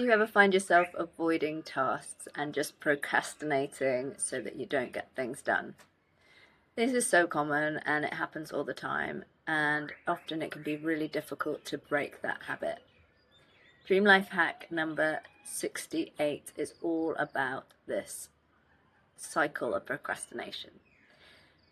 Do you ever find yourself avoiding tasks and just procrastinating so that you don't get things done? This is so common and it happens all the time, and often it can be really difficult to break that habit. Dream Life hack number 68 is all about this cycle of procrastination.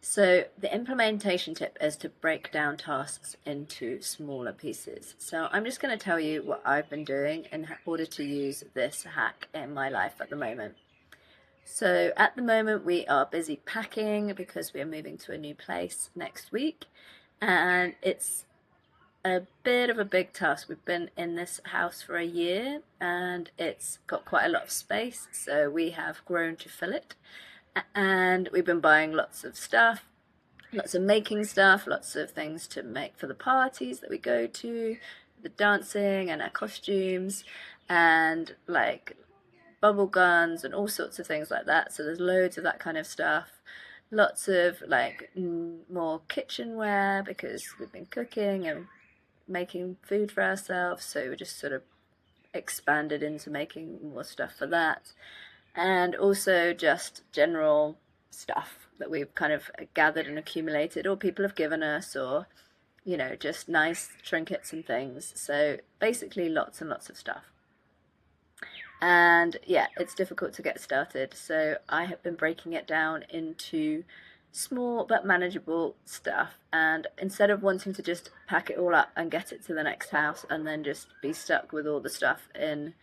So the implementation tip is to break down tasks into smaller pieces. So I'm just going to tell you what I've been doing in order to use this hack in my life at the moment. So at the moment we are busy packing because we are moving to a new place next week, and it's a bit of a big task. We've been in this house for a year and it's got quite a lot of space, so we have grown to fill it. And we've been buying lots of stuff, lots of making stuff, lots of things to make for the parties that we go to, the dancing and our costumes, and like bubble guns and all sorts of things like that. So there's loads of that kind of stuff. Lots of like more kitchenware because we've been cooking and making food for ourselves, so we just sort of expanded into making more stuff for that. And also just general stuff that we've kind of gathered and accumulated, or people have given us, or just nice trinkets and things. So basically lots and lots of stuff. And yeah, it's difficult to get started, so I have been breaking it down into small but manageable stuff, and instead of wanting to just pack it all up and get it to the next house and then just be stuck with all the stuff in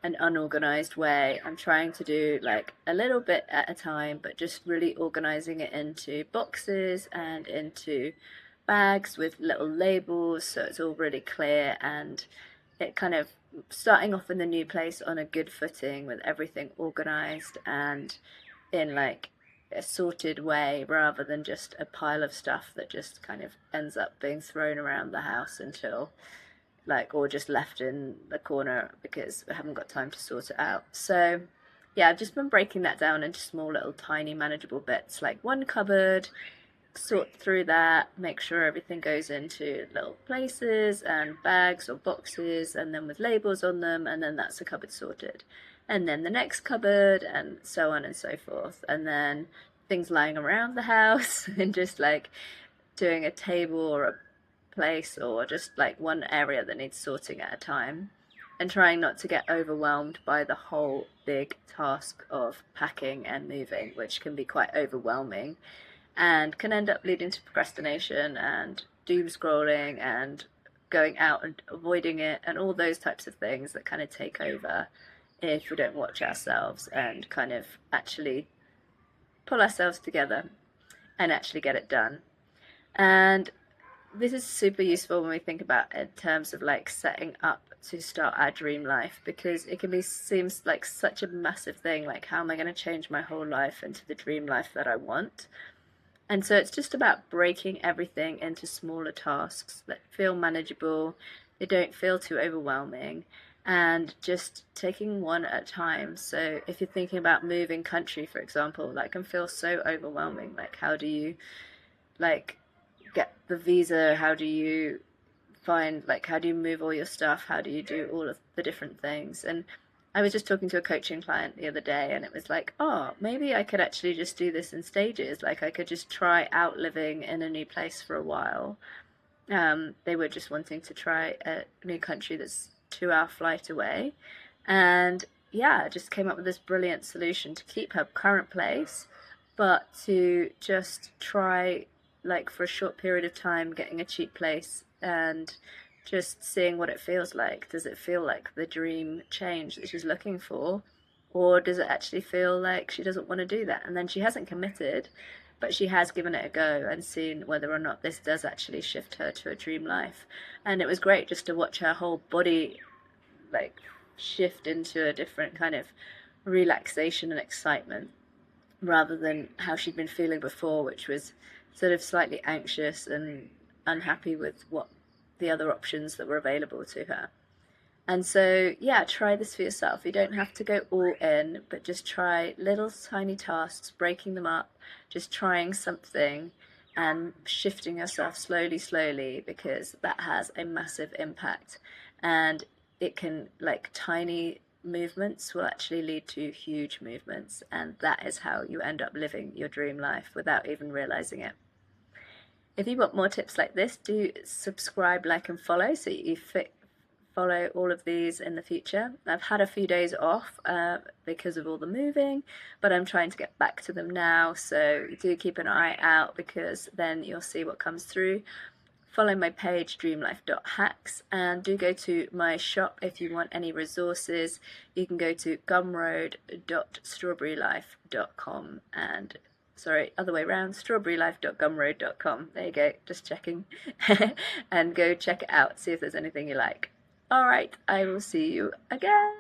an unorganized way, I'm trying to do like a little bit at a time, but just really organizing it into boxes and into bags with little labels, so it's all really clear, and it kind of starting off in the new place on a good footing with everything organized and in like a sorted way, rather than just a pile of stuff that just kind of ends up being thrown around the house until or just left in the corner because we haven't got time to sort it out. So yeah, I've just been breaking that down into small little tiny manageable bits, like one cupboard, sort through that, make sure everything goes into little places and bags or boxes, and then with labels on them, and then that's the cupboard sorted. And then the next cupboard, and so on and so forth. And then things lying around the house and just like doing a table or a place or just like one area that needs sorting at a time, and trying not to get overwhelmed by the whole big task of packing and moving, which can be quite overwhelming and can end up leading to procrastination and doom scrolling and going out and avoiding it and all those types of things that kind of take over if we don't watch ourselves and kind of actually pull ourselves together and actually get it done. And this is super useful when we think about it in terms of like setting up to start our dream life, because it can seems like such a massive thing, like how am I going to change my whole life into the dream life that I want? And so it's just about breaking everything into smaller tasks that feel manageable, they don't feel too overwhelming, and just taking one at a time. So if you're thinking about moving country, for example, that can feel so overwhelming. Like how do you like get the visa? How do you how do you move all your stuff? How do you do all of the different things? And I was just talking to a coaching client the other day, and it was like, oh, maybe I could actually just do this in stages. Like I could just try out living in a new place for a while. They were just wanting to try a new country that's 2-hour flight away. And yeah, I just came up with this brilliant solution to keep her current place, but to just try like for a short period of time getting a cheap place and just seeing what it feels like. Does it feel like the dream change that she's looking for, or does it actually feel like she doesn't want to do that? And then she hasn't committed, but she has given it a go and seen whether or not this does actually shift her to a dream life. And it was great just to watch her whole body like shift into a different kind of relaxation and excitement, rather than how she'd been feeling before, which was sort of slightly anxious and unhappy with what the other options that were available to her. And so yeah, try this for yourself. You don't have to go all in, but just try little tiny tasks, breaking them up, just trying something and shifting yourself slowly, because that has a massive impact. And it can, like tiny movements will actually lead to huge movements, and that is how you end up living your dream life without even realizing it. If you want more tips like this, do subscribe, like and follow so you follow all of these in the future. I've had a few days off because of all the moving, but I'm trying to get back to them now, so do keep an eye out because then you'll see what comes through. Follow my page dreamlife.hacks, and do go to my shop if you want any resources. You can go to gumroad.strawberrylife.com, and sorry, other way around, strawberrylife.gumroad.com. There you go, just checking. And go check it out, see if there's anything you like. Alright, I will see you again.